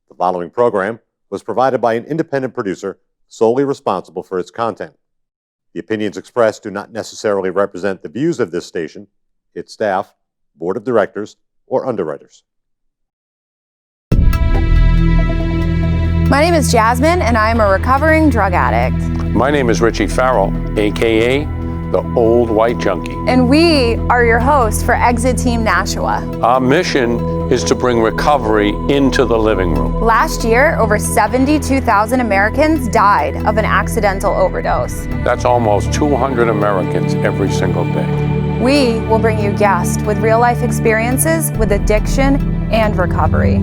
The following program was provided by an independent producer solely responsible for its content. The opinions expressed do not necessarily represent the views of this station, its staff, board of directors, or underwriters. My name is Jasmine, and I am a recovering drug addict. My name is Richie Farrell, aka the Old White Junkie. And we are your hosts for Exit Team Nashua. Our mission is to bring recovery into the living room. Last year, over 72,000 Americans died of an accidental overdose. That's almost 200 Americans every single day. We will bring you guests with real-life experiences with addiction and recovery.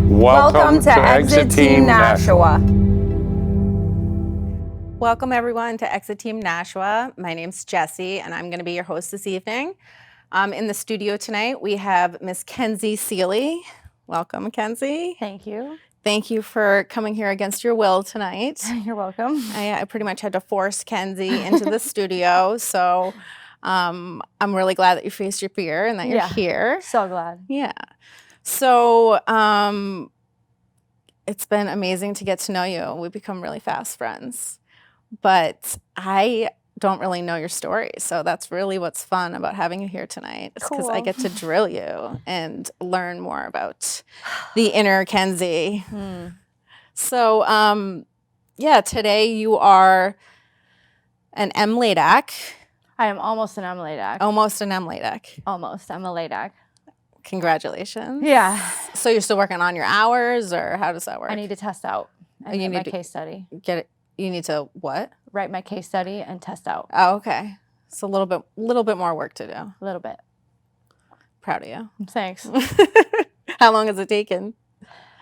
Welcome to Exit Team Nashua. Welcome everyone to Exit Team Nashua. My name's Jessie and I'm going to be your host this evening. In the studio tonight we have Miss Kenzi Seeley. Welcome, Kenzi. Thank you. Thank you for coming here against your will tonight. You're welcome. I pretty much had to force Kenzi into the studio, so I'm really glad that you faced your fear and that you're here. So glad. Yeah. So it's been amazing to get to know you. We've become really fast friends, but I don't really know your story. So that's really what's fun about having you here tonight, is because I get to drill you and learn more about the inner Kenzi. So yeah, today you are an MLADAC. I am almost an MLADAC. Almost an MLADAC. Almost. I'm a LADAC. Congratulations. Yeah. So you're still working on your hours, or how does that work? I need to test out and get my case study. Get it. You need to what? Write my case study and test out. Oh, okay. So a little bit more work to do. A little bit. Proud of you. Thanks. How long has it taken?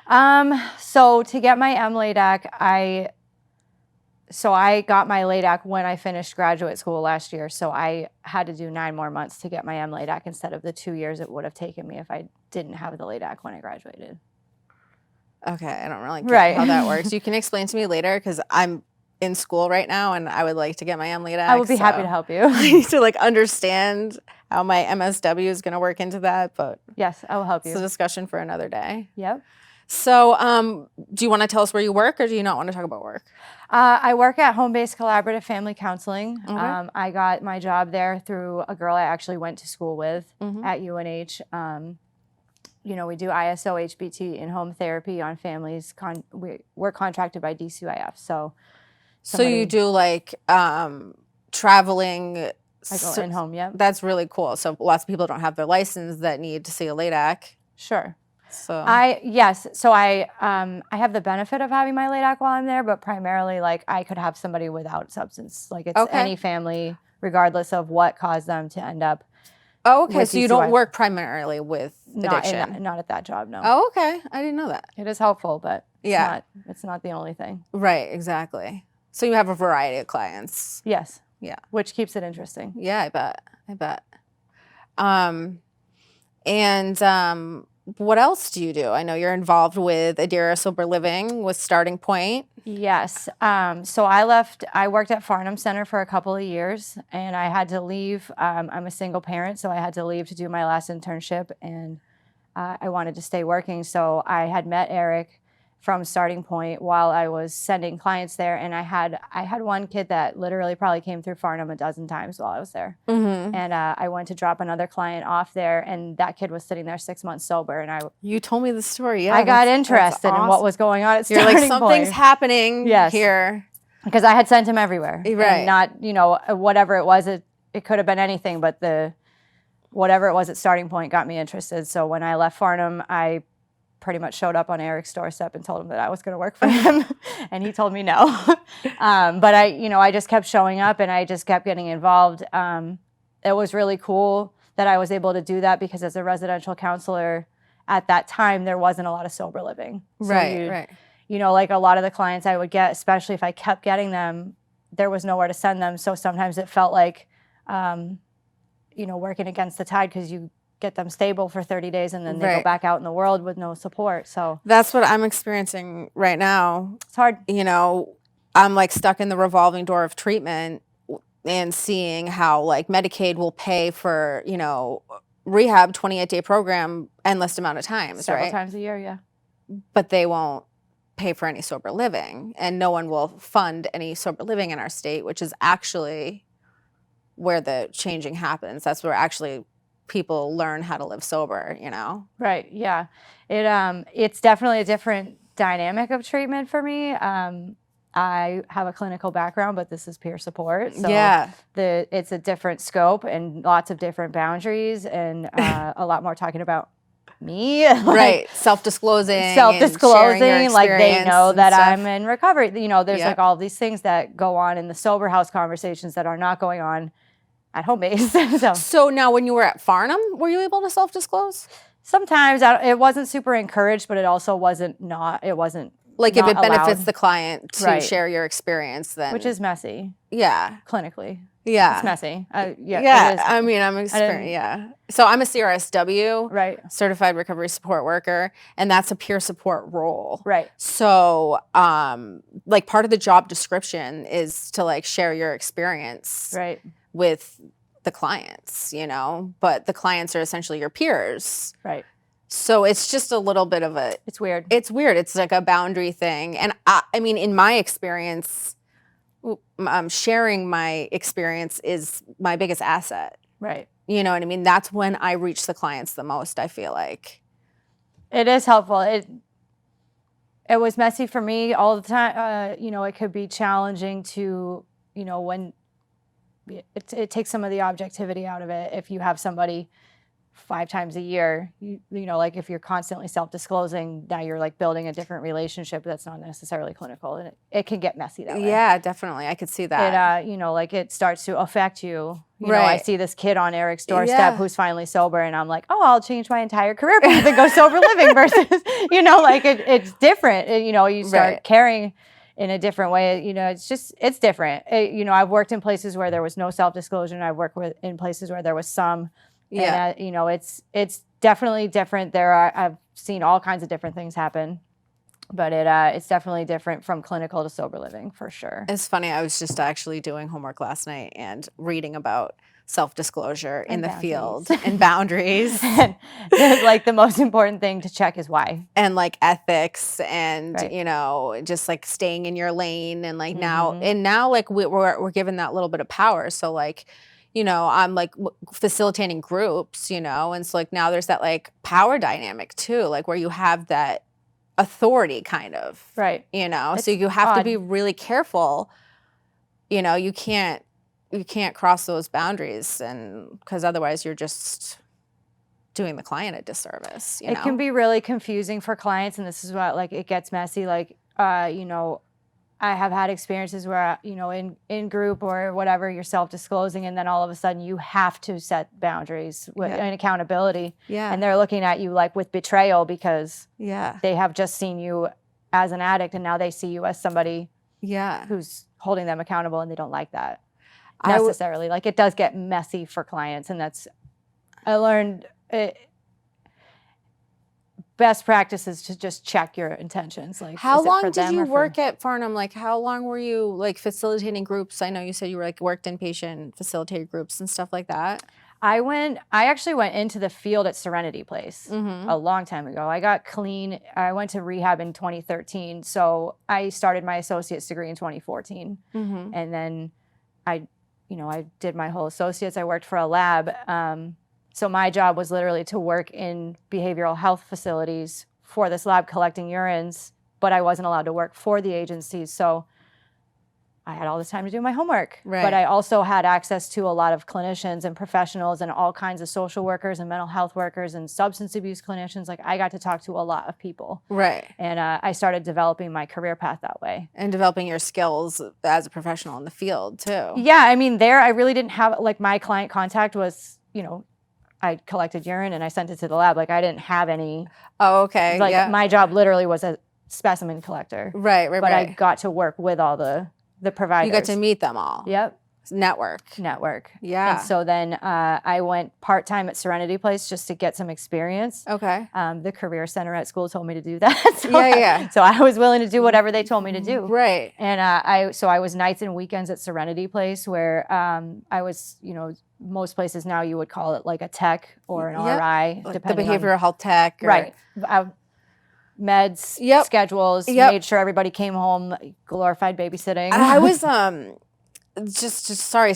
So to get my MLADAC, I got my LADAC when I finished graduate school last year. So I had to do 9 more months to get my MLADAC instead of the 2 years it would have taken me if I didn't have the LADAC when I graduated. Okay, I don't really get how that works. You can explain to me later, because I'm in school right now and I would like to get my MLADAC. I would be happy to help you. I need to understand how my MSW is going to work into that, but yes, I will help you. It's a discussion for another day. Yep. So do you want to tell us where you work, or do you not want to talk about work? I work at Home-Based Collaborative Family Counseling. Okay. I got my job there through a girl I actually went to school with at UNH. We do ISO HBT in-home therapy on families. We're contracted by DCIF. So you do like traveling. I go in-home, yep. That's really cool. So lots of people don't have their license that need to see a LADAC. Sure. So I have the benefit of having my LADAC while I'm there, but primarily like I could have somebody without substance. Like it's any family, regardless of what caused them to end up. Oh, okay. So you don't work primarily with addiction? Not at that job, no. Oh, okay. I didn't know that. It is helpful, but it's not the only thing. Right, exactly. So you have a variety of clients. Yes. Yeah. Which keeps it interesting. Yeah, I bet. What else do you do? I know you're involved with Adira Sober Living with Starting Point. Yes. So I worked at Farnham Center for a couple of years and I had to leave. I'm a single parent, so I had to leave to do my last internship, and I wanted to stay working. So I had met Eric from Starting Point while I was sending clients there, and I had one kid that literally probably came through Farnham a dozen times while I was there. And I went to drop another client off there, and that kid was sitting there 6 months sober. And you told me the story. Yeah, I got interested in what was going on at Starting You're like, something's happening here, because I had sent him everywhere, right? And not whatever it was. It could have been anything, but whatever it was at Starting Point got me interested. So when I left Farnham, I pretty much showed up on Eric's doorstep and told him that I was going to work for him, and he told me no. But I just kept showing up and I just kept getting involved. It was really cool that I was able to do that, because as a residential counselor at that time, there wasn't a lot of sober living. So right. Like a lot of the clients I would get, especially if I kept getting them, there was nowhere to send them. So sometimes it felt like, working against the tide, because you get them stable for 30 days and then they go back out in the world with no support. So that's what I'm experiencing right now. It's hard. I'm like stuck in the revolving door of treatment and seeing how like Medicaid will pay for, rehab 28-day program endless amount of times, Several times a year, yeah. but they won't pay for any sober living, and no one will fund any sober living in our state, which is actually where the changing happens. That's where actually people learn how to live sober, you know? Right. Yeah. It's definitely a different dynamic of treatment for me. I have a clinical background, but this is peer support. So Yeah. it's a different scope and lots of different boundaries and a lot more talking about me. Right. Self-disclosing, Self-disclosing, like they know that stuff. I'm in recovery. You know, there's Yep. like all these things that go on in the sober house conversations that are not going on at home base. So now when you were at Farnham, were you able to self-disclose? Sometimes it wasn't super encouraged, but it also wasn't Like if not it benefits allowed. the client to Right. share your experience, then Which is messy yeah, clinically. yeah, It's messy. Yeah, yeah. it is. I mean, I'm experienced. Yeah. So I'm a CRSW, Right, certified recovery support worker, and that's a peer support role. right, So, like part of the job description is to like share your experience right, with the clients, you know, but the clients are essentially your peers. right. So it's just a little bit of a, It's weird. it's weird. It's like a boundary thing. And I mean, in my experience, sharing my experience is my biggest asset. Right. You know what I mean? That's when I reach the clients the most, I feel like. It is helpful. It was messy for me all the time. You know, it could be challenging to, you know, when it takes some of the objectivity out of it. If you have somebody 5 times a year, you know, like if you're constantly self-disclosing, now you're like building a different relationship that's not necessarily clinical, and it can get messy that way. Yeah, definitely. I could see that. It, you know, like it starts to affect you. You know, I Right. see this kid on Eric's doorstep Yeah. who's finally sober, and I'm like, oh, I'll change my entire career path and go sober living versus, you know, like it's different. You know, you start Right. caring in a different way. You know, it's different. You know, I've worked in places where there was no self-disclosure, and I've worked in places where there was some. Yeah. And, you know, it's definitely different. I've seen all kinds of different things happen, but it's definitely different from clinical to sober living for sure. It's funny. I was just actually doing homework last night and reading about self-disclosure in And the boundaries. field and boundaries And like the most important thing to check is why. and like ethics and, Right. you know, just like staying in your lane and like Mhm. now like we're given that little bit of power. So like, you know, I'm like facilitating groups, you know, and so like now there's that like power dynamic too, like where you have that authority kind of, Right. you know, so It's you have to odd. be really careful. You know, you can't cross those boundaries, and because otherwise you're just doing the client a disservice. You know, It can be really confusing for clients, and this is what, like, it gets messy. Like, you know, I have had experiences where, you know, in group or whatever, you're self-disclosing, and then all of a sudden you have to set boundaries and accountability. yeah, And they're looking at you like with betrayal because yeah, they have just seen you as an addict, and now they see you as somebody yeah. who's holding them accountable, and they don't like that I w- necessarily. Like, it does get messy for clients, and I learned best practice is to just check your intentions. Like, How is it for long did them you or for- work at Farnham? Like, how long were you like facilitating groups? I know you said you were like worked inpatient, facilitated groups and stuff like that. I actually went into the field at Serenity Place Mm-hmm. a long time ago. I got clean. I went to rehab in 2013. So I started my associate's degree in 2014. Mm-hmm. And then I did my whole associates. I worked for a lab. So my job was literally to work in behavioral health facilities for this lab collecting urines, but I wasn't allowed to work for the agencies. So I had all this time to do my homework. Right. But I also had access to a lot of clinicians and professionals and all kinds of social workers and mental health workers and substance abuse clinicians. Like, I got to talk to a lot of people. Right. And I started developing my career path that way. And developing your skills as a professional in the field too. Yeah, I mean, there I really didn't have, like, my client contact was, you know, I collected urine and I sent it to the lab. Like, I didn't have any, Oh, okay. like, yeah. my job literally was a specimen collector. Right. But I got to work with all the providers. You got to meet them all. Yep. Network. And Yeah. so then I went part-time at Serenity Place just to get some experience. Okay. The career center at school told me to do that. Yeah. So I was willing to do whatever they told me to do. Right. And I was nights and weekends at Serenity Place, where I was, you know, most places now you would call it like a tech or an Yep. RI, Like the depending on, behavioral health tech. Or, right. meds, Yep. schedules, Yep. made sure everybody came home, glorified babysitting. I was just sorry,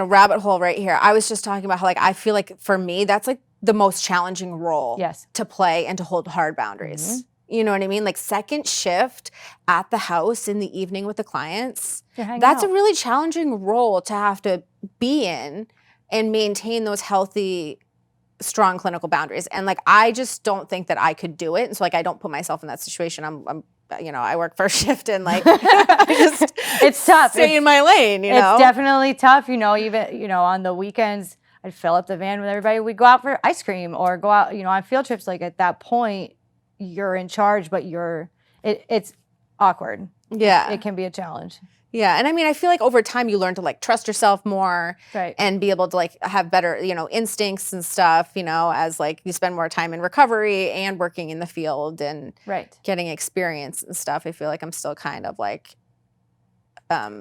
rabbit hole right here. I was just talking about how like I feel like for me that's like the most challenging role Yes. to play and to hold hard boundaries. Mm-hmm. You know what I mean? Like second shift at the house in the evening with the clients. You're hanging That's out. a really challenging role to have to be in and maintain those healthy, strong clinical boundaries. And like I just don't think that I could do it. And so like I don't put myself in that situation. I'm I work first shift and like I just It's tough. stay in my lane, you know? It's definitely tough, even, on the weekends, I'd fill up the van with everybody. We'd go out for ice cream or go out, on field trips. Like at that point, you're in charge, but it's awkward. Yeah. It can be a challenge. Yeah. And I mean, I feel like over time you learn to like trust yourself more Right. and be able to like have better, instincts and stuff, as like you spend more time in recovery and working in the field and Right. getting experience and stuff. I feel like I'm still kind of like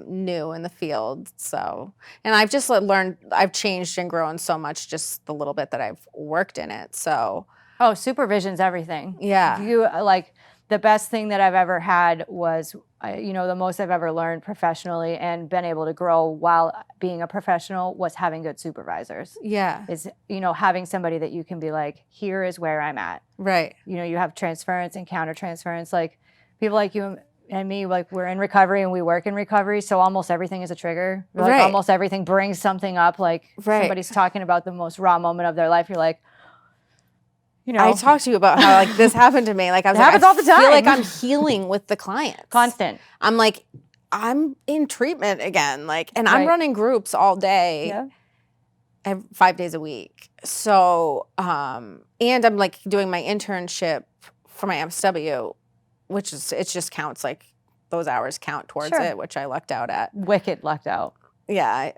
new in the field. So, and I've just learned, I've changed and grown so much just the little bit that I've worked in it. So, Oh, supervision's everything. yeah. You like the best thing that I've ever had was, the most I've ever learned professionally and been able to grow while being a professional was having good supervisors. Yeah. Is, having somebody that you can be like, here is where I'm at. Right. You have transference and counter transference. Like people like you and me, like we're in recovery and we work in recovery. So almost everything is a trigger. Like Right. almost everything brings something up. Like Right. somebody's talking about the most raw moment of their life. You're like, I talked to you about how like this happened to me. Like I was It happens all the I feel like time. I'm healing with the clients. constant. I'm like, I'm in treatment again. Like, and I'm Right. running groups all day, Yeah. 5 days a week. So, and I'm like doing my internship for my MSW, which is, it just counts like those hours count towards Sure. it, which I lucked out at. Wicked lucked out. Yeah,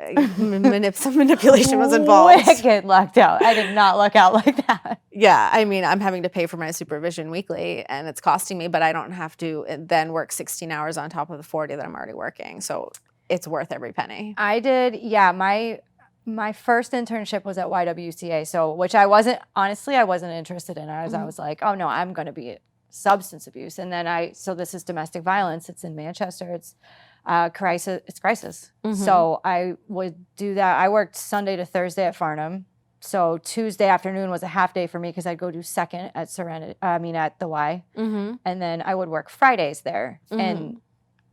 some manipulation was involved. Wicked lucked out. I did not luck out like that. Yeah, I mean, I'm having to pay for my supervision weekly and it's costing me, but I don't have to then work 16 hours on top of the 40 that I'm already working. So it's worth every penny. I did, yeah, my first internship was at YWCA, so which I wasn't interested in. I was like, oh no, I'm going to be substance abuse. And then so this is domestic violence. It's in Manchester. It's crisis. It's crisis. Mhm. So I would do that. I worked Sunday to Thursday at Farnham. So Tuesday afternoon was a half day for me because I'd go do second at at the Y. Mm-hmm. And then I would work Fridays there. And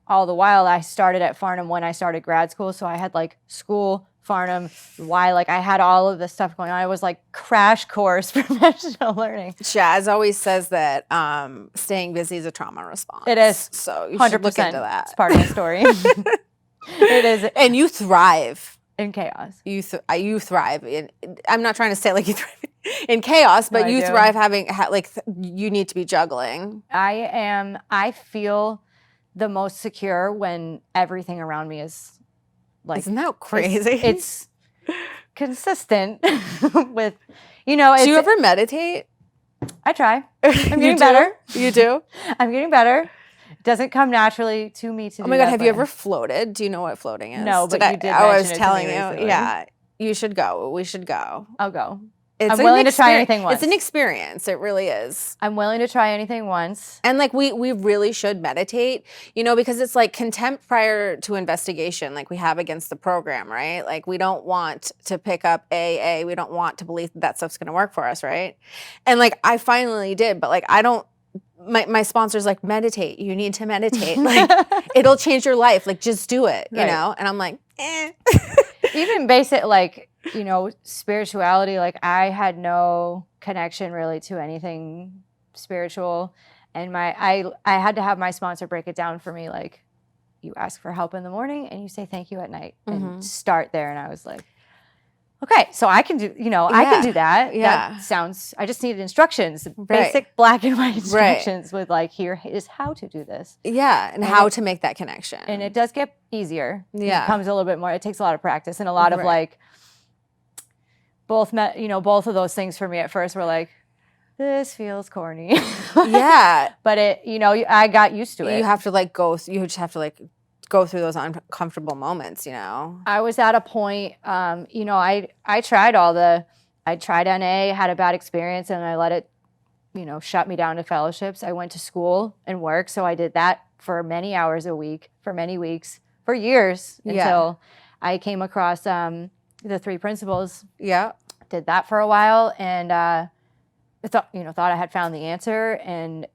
all the while I started at Farnham when I started grad school. So I had like school, Farnham, Y, like I had all of this stuff going on. I was like crash course professional learning. Jazz always says that staying busy is a trauma response. It is. So you 100%. should look into that. It's part of the story. It is And you thrive. in chaos. You thrive. I'm not trying to say like you thrive in chaos, but No, I you do. thrive having you need to be juggling. I feel the most secure when everything around me is like, Isn't that crazy? It's consistent with, it's, Do you ever meditate? I try. I'm getting better. You do? I'm getting better. It doesn't come naturally to me to do Oh my God, that, have you but- ever floated? Do you know what floating is? No, but you did I was mention it to telling me you. recently. Yeah. You should go. We should go. I'll go. It's I'm an willing to try experi- anything once. It's an experience. It really is. I'm willing to try anything once. And like we really should meditate, because it's like contempt prior to investigation, like we have against the program, right? Like we don't want to pick up AA. We don't want to believe that stuff's going to work for us, right? And like I finally did, but like I don't. My sponsor's like, meditate. You need to meditate. Like it'll change your life. Like just do it, Right. And I'm like, eh. Even basic, like, spirituality, like I had no connection really to anything spiritual. And I had to have my sponsor break it down for me. Like you ask for help in the morning and you say thank you at night and start there. And I was like, okay, so I can do, I can do that. Yeah. That sounds, I just needed instructions, Right. basic black and white instructions with like, here is how to do this. Yeah, and how to make that connection. And it does get easier. Yeah. It comes a little bit more, it takes a lot of practice and a lot of Right. like, both both of those things for me at first were like, this feels corny. Yeah. But I got used to it. You have to like you just have to like go through those uncomfortable moments, I was at a point, I tried NA, had a bad experience, and I let it shut me down to fellowships. I went to school and work. So I did that for many hours a week, for many weeks, for years until I came across the 3 principles. Yeah. Did that for a while, and I thought I had found the answer. And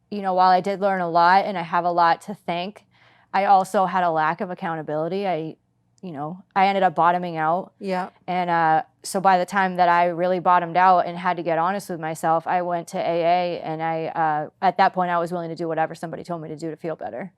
while I did learn a lot, and I have a lot to thank, I also had a lack of accountability. I ended up bottoming out. Yeah. And so by the time that I really bottomed out and had to get honest with myself, I went to AA, and I at that point I was willing to do whatever somebody told me to do to feel better.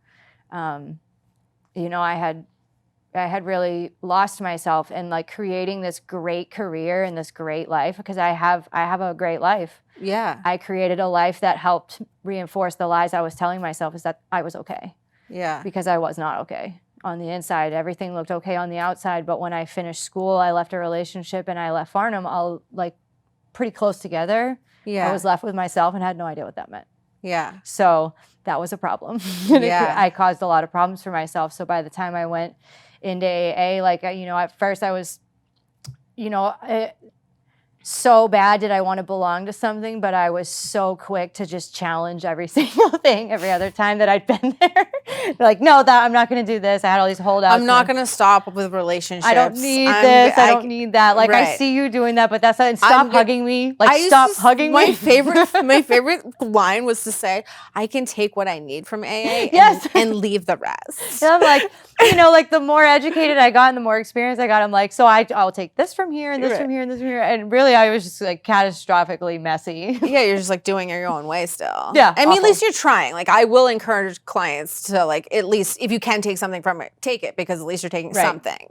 I had really lost myself in like creating this great career and this great life, because I have a great life. Yeah. I created a life that helped reinforce the lies I was telling myself, is that I was okay. Yeah. Because I was not okay. On the inside, everything looked okay on the outside, but when I finished school, I left a relationship and I left Farnham all like pretty close together. Yeah. I was left with myself and had no idea what that meant. Yeah. So that was a problem. Yeah. I caused a lot of problems for myself. So by the time I went into AA, like, at first I was, so bad did I want to belong to something, but I was so quick to just challenge every single thing every other time that I'd been there. Like, no, I'm not going to do this. I had all these holdouts. I'm not going to stop with relationships. I don't need this. I don't need that. Like, I see you doing that, but that's not. And stop hugging me. Like, stop hugging me. My favorite line was to say, I can take what I need from AA and leave the rest. And I'm like, like the more educated I got and the more experience I got, I'm like, so I'll take this from here and this from here and this from here. And really, I was just like catastrophically messy. Yeah, you're just like doing it your own way still. Yeah. I mean, at least you're trying. Like, I will encourage clients to like, at least if you can take something from it, take it, because at least you're taking something.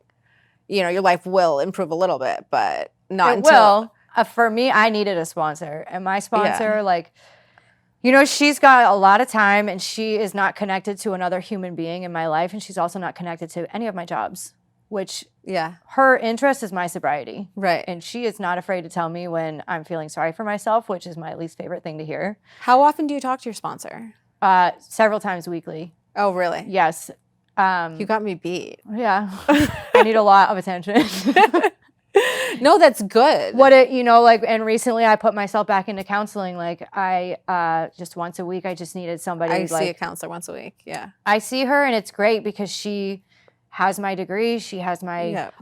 Your life will improve a little bit, but not until. For me, I needed a sponsor, and my sponsor, she's got a lot of time, and she is not connected to another human being in my life, and she's also not connected to any of my jobs, which her interest is my sobriety. Right. And she is not afraid to tell me when I'm feeling sorry for myself, which is my least favorite thing to hear. How often do you talk to your sponsor? Several times weekly. Oh, really? Yes. You got me beat. Yeah. I need a lot of attention. No, that's good. And recently I put myself back into counseling. Like, I just once a week, I just needed somebody. I see a counselor once a week. Yeah. I see her, and it's great because she has my degree. She has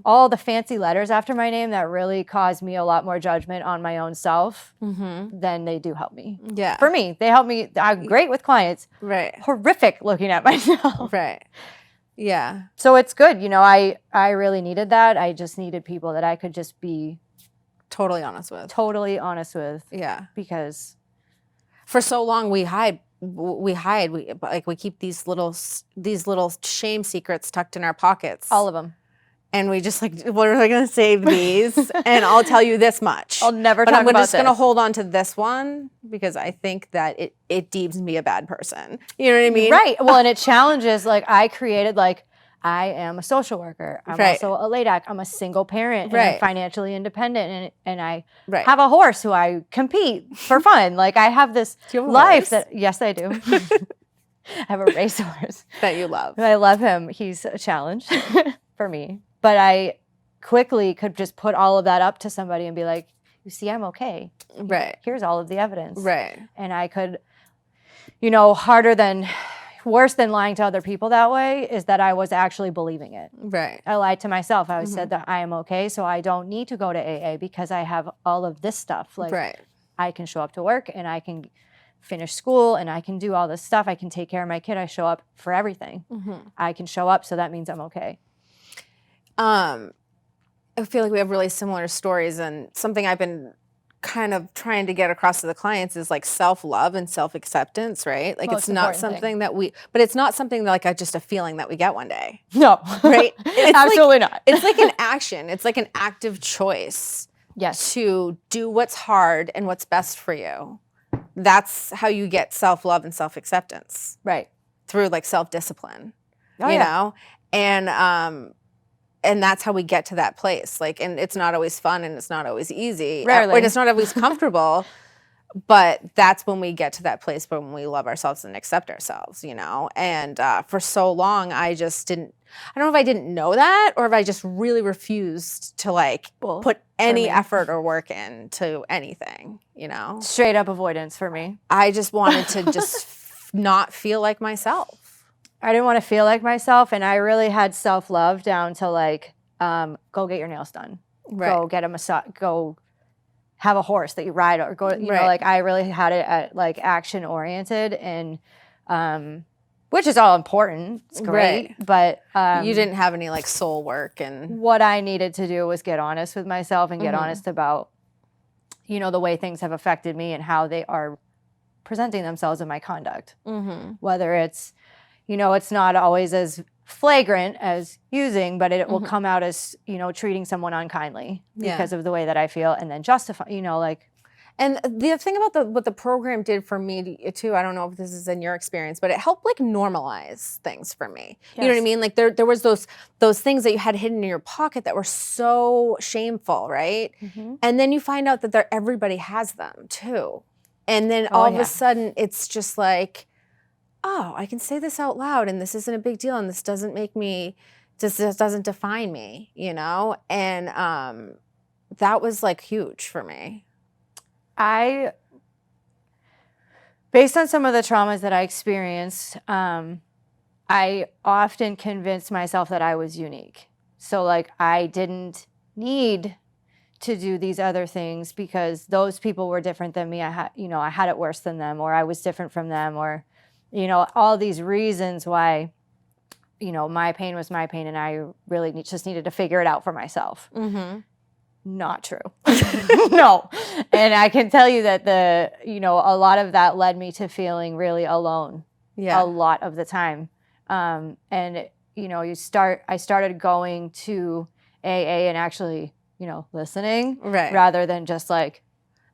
all the fancy letters after my name that really cause me a lot more judgment on my own self than they do help me. Yeah. For me, they help me. I'm great with clients. Right. Horrific looking at myself. Right. Yeah. So it's good. I really needed that. I just needed people that I could just be totally honest with. Yeah. Because for so long we hide. We keep these little shame secrets tucked in our pockets. All of them. And we just like, what are we going to save these? And I'll tell you this much. I'll never but talk I'm about just this. going to hold on to this one because I think that it deems me a bad person. You know what I mean? Right. Well, and it challenges, like, I created, like, I am a social worker. I'm also a LADAC. I'm a single parent. And I'm financially independent. And I have a horse who I compete for fun. Like, I have this life that, yes, I do. I have a racehorse. That you love. I love him. He's a challenge for me. But I quickly could just put all of that up to somebody and be like, you see, I'm okay. Right. Here's all of the evidence. Right. And I could, worse than lying to other people that way is that I was actually believing it. Right. I lied to myself. I said that I am okay, so I don't need to go to AA because I have all of this stuff. Like, I can show up to work and I can finish school and I can do all this stuff. I can take care of my kid. I show up for everything. I can show up, so that means I'm okay. I feel like we have really similar stories, and something I've been kind of trying to get across to the clients is like self-love and self-acceptance, right? Like, it's not something that but it's not something that like just a feeling that we get one day. No. Right? It's absolutely not. It's like an action. It's like an active choice. Yes. To do what's hard and what's best for you. That's how you get self-love and self-acceptance. Right. Through like self-discipline. Oh, you know? And that's how we get to that place. Like, and it's not always fun and it's not always easy. Rarely. And it's not always comfortable. But that's when we get to that place when we love ourselves and accept ourselves, you know? And for so long, I just didn't, I don't know if I didn't know that or if I just really refused to like put any effort or work into anything, you know? Straight up avoidance for me. I just wanted to just not feel like myself. I didn't want to feel like myself. And I really had self-love down to like, go get your nails done. Right. Go get a massage, go have a horse that you ride or go, you know, like I really had it at like action oriented and, which is all important. It's great. But, you didn't have any like soul work and what I needed to do was get honest with myself and get honest about, you know, the way things have affected me and how they are presenting themselves in my conduct. Whether it's, you know, it's not always as flagrant as using, but it will come out as, you know, treating someone unkindly because of the way that I feel and then justify, you know, like. And the thing about what the program did for me too, I don't know if this is in your experience, but it helped like normalize things for me. Yes. You know what I mean? Like there was those things that you had hidden in your pocket that were so shameful, right? And then you find out that everybody has them too. And then all of a sudden it's just like, oh, I can say this out loud and this isn't a big deal and this doesn't make me, this doesn't define me, you know? And that was like huge for me. Based on some of the traumas that I experienced, I often convinced myself that I was unique. So like I didn't need to do these other things because those people were different than me. I had it worse than them, or I was different from them, or, you know, all these reasons why, you know, my pain was my pain and I really just needed to figure it out for myself. Not true. No. And I can tell you that a lot of that led me to feeling really alone a lot of the time. And, you know, I started going to AA and actually, you know, listening rather than just like,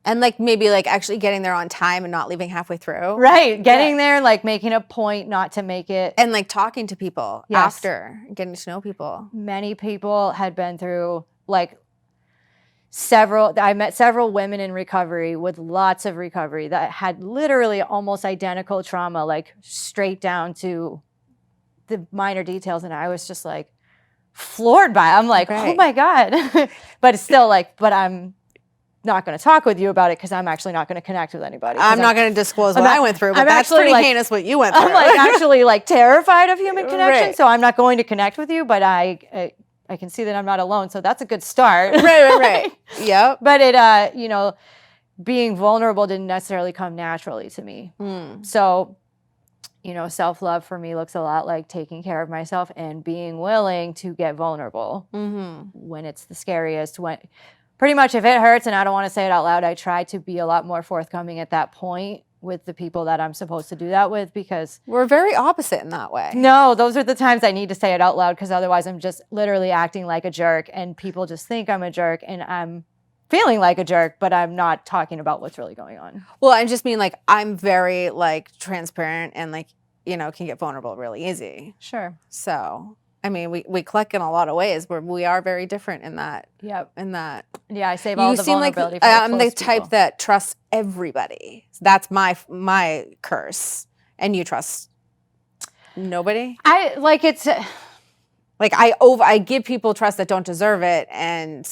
and like maybe like actually getting there on time and not leaving halfway through. Right. Getting there, like making a point not to make it. And like talking to people after, getting to know people. Many people had been through like I met several women in recovery with lots of recovery that had literally almost identical trauma, like straight down to the minor details. And I was just like floored by it. I'm like, oh my God. But it's still like, but I'm not going to talk with you about it because I'm actually not going to connect with anybody. I'm not going to disclose what I went through, but that's pretty heinous what you went through. I'm like actually like terrified of human connection, so I'm not going to connect with you, but I can see that I'm not alone, so that's a good start. Right. Yep. But it, you know, being vulnerable didn't necessarily come naturally to me. So, you know, self-love for me looks a lot like taking care of myself and being willing to get vulnerable when it's the scariest, when pretty much if it hurts and I don't want to say it out loud, I try to be a lot more forthcoming at that point with the people that I'm supposed to do that with, because we're very opposite in that way. No, those are the times I need to say it out loud, because otherwise I'm just literally acting like a jerk and people just think I'm a jerk and I'm feeling like a jerk, but I'm not talking about what's really going on. Well, I just mean like I'm very like transparent and like, you know, can get vulnerable really easy. Sure. So I mean, we click in a lot of ways where we are very different in that. Yep. In that. Yeah, I save all the vulnerability for I'm the close type people. that trusts everybody. That's my curse. And you trust nobody? I like it's like I give people trust that don't deserve it, and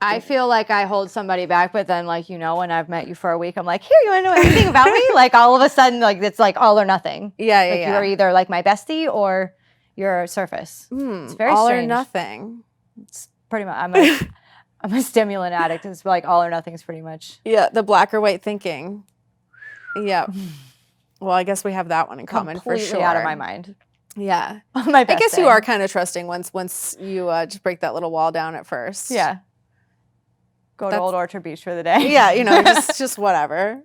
I feel like I hold somebody back, but then like, you know, when I've met you for a week, I'm like, here, you want to know anything about me? Like all of a sudden, like it's like all or nothing. Yeah. Like you're either like my bestie or you're surface. It's very all strange. Or nothing. It's pretty much. I'm a stimulant addict. It's like all or nothing is pretty much. Yeah, the black or white thinking. Yeah. Well, I guess we have that one in common for sure. Completely out of my mind. Yeah. My best I guess day. you are kind of trusting once you just break that little wall down at first. Yeah. Go to Old Orchard Beach for the day. Yeah, you know, just whatever.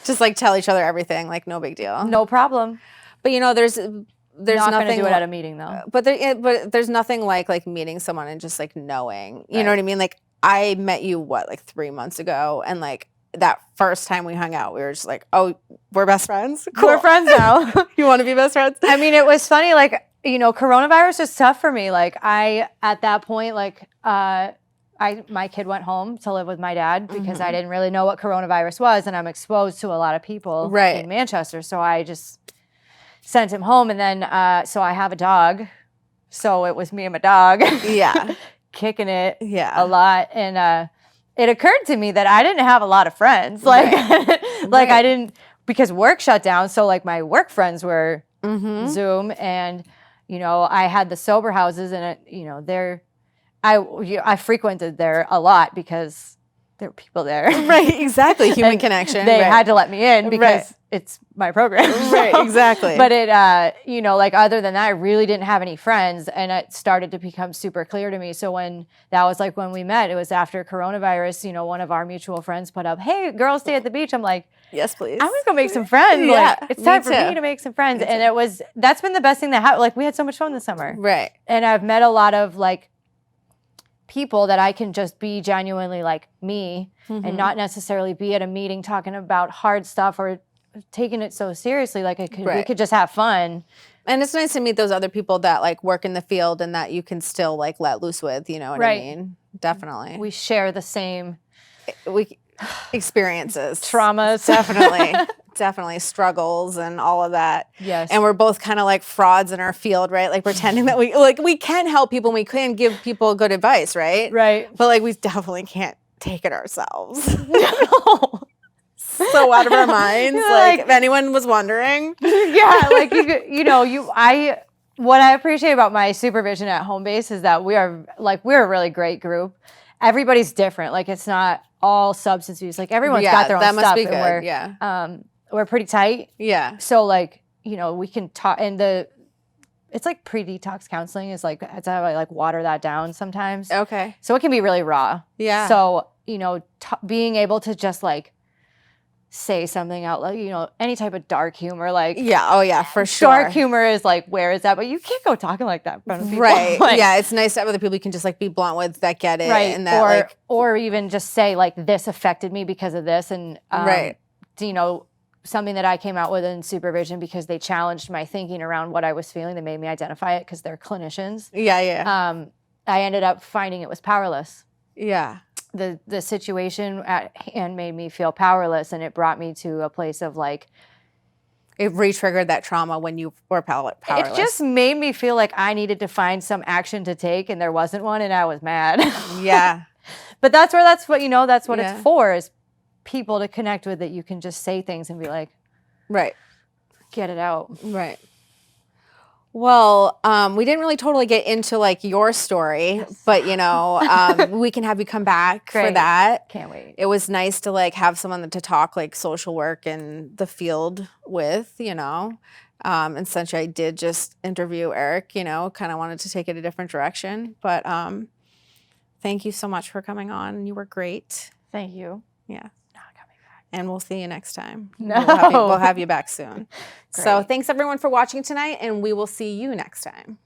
Just like tell each other everything, like no big deal. No problem. But you know, there's not nothing going to do it at a meeting though. But there's nothing like meeting someone and just like knowing. You know what I mean? Like I met you like 3 months ago, and like that first time we hung out, we were just like, oh, we're best friends. Cool. We're friends now. You want to be best friends? I mean, it was funny. Like, you know, coronavirus was tough for me. Like at that point, like my kid went home to live with my dad because I didn't really know what coronavirus was, and I'm exposed to a lot of people in Manchester. So I just sent him home, and then so I have a dog. So it was me and my dog. Yeah. Kicking it a lot. And it occurred to me that I didn't have a lot of friends. Like, like I didn't, because work shut down. So like my work friends were Zoom, and, you know, I had the sober houses, and, you know, I frequented there a lot because there were people there. Right, exactly. Human connection. They had to let me in because it's my program. Right, exactly. But it, you know, like other than that, I really didn't have any friends, and it started to become super clear to me. So when that was like when we met, it was after coronavirus, you know, one of our mutual friends put up, "Hey, girls stay at the beach." I'm like, yes, please. I'm gonna go make some friends. Yeah, like, it's time for me to make some friends. And that's been the best thing that happened. Like we had so much fun this summer. Right. And I've met a lot of like people that I can just be genuinely like me and not necessarily be at a meeting talking about hard stuff or taking it so seriously. Like we could just have fun. And it's nice to meet those other people that like work in the field and that you can still like let loose with, you know what I mean? Definitely. We share the same experiences. Traumas. Definitely. Definitely struggles and all of that. Yes. And we're both kind of like frauds in our field, right? Like pretending that we can help people and we can give people good advice, right? Right. But like we definitely can't take it ourselves. No. So out of our minds. Like if anyone was wondering. Yeah, like you know, what I appreciate about my supervision at home base is that we're a really great group. Everybody's different. Like it's not all substance use. Like everyone's got their own stuff. That must be good. And we're pretty tight. Yeah. So like, you know, we can talk, and it's like pre-detox counseling is like, it's how I like water that down sometimes. Okay. So it can be really raw. Yeah. So, you know, being able to just like say something out, like, you know, any type of dark humor, like. Yeah. Oh yeah, for sure. Dark humor is like, where is that? But you can't go talking like that in front of people. Right. Like, yeah. It's nice to have other people you can just like be blunt with that get it. Right. And that or even just say like, this affected me because of this. And, you know, something that I came out with in supervision because they challenged my thinking around what I was feeling. They made me identify it because they're clinicians. Yeah, yeah. I ended up finding it was powerless. Yeah. The situation at hand made me feel powerless, and it brought me to a place of like. It re-triggered that trauma when you were powerless. It just made me feel like I needed to find some action to take, and there wasn't one, and I was mad. Yeah. But that's what it's for, is people to connect with, that you can just say things and be like, right, get it out. Right. Well, we didn't really totally get into like your story, but you know, we can have you come back for that. Can't wait. It was nice to like have someone to talk like social work in the field with, you know. And since I did just interview Eric, you know, kind of wanted to take it a different direction. But thank you so much for coming on. You were great. Thank you. Yeah. And we'll see you next time. No. We'll have you back soon. So thanks everyone for watching tonight, and we will see you next time.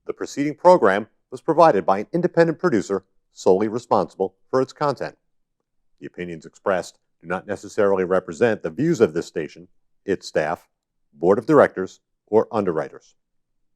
The preceding program was provided by an independent producer solely responsible for its content. The opinions expressed do not necessarily represent the views of this station, its staff, board of directors, or underwriters.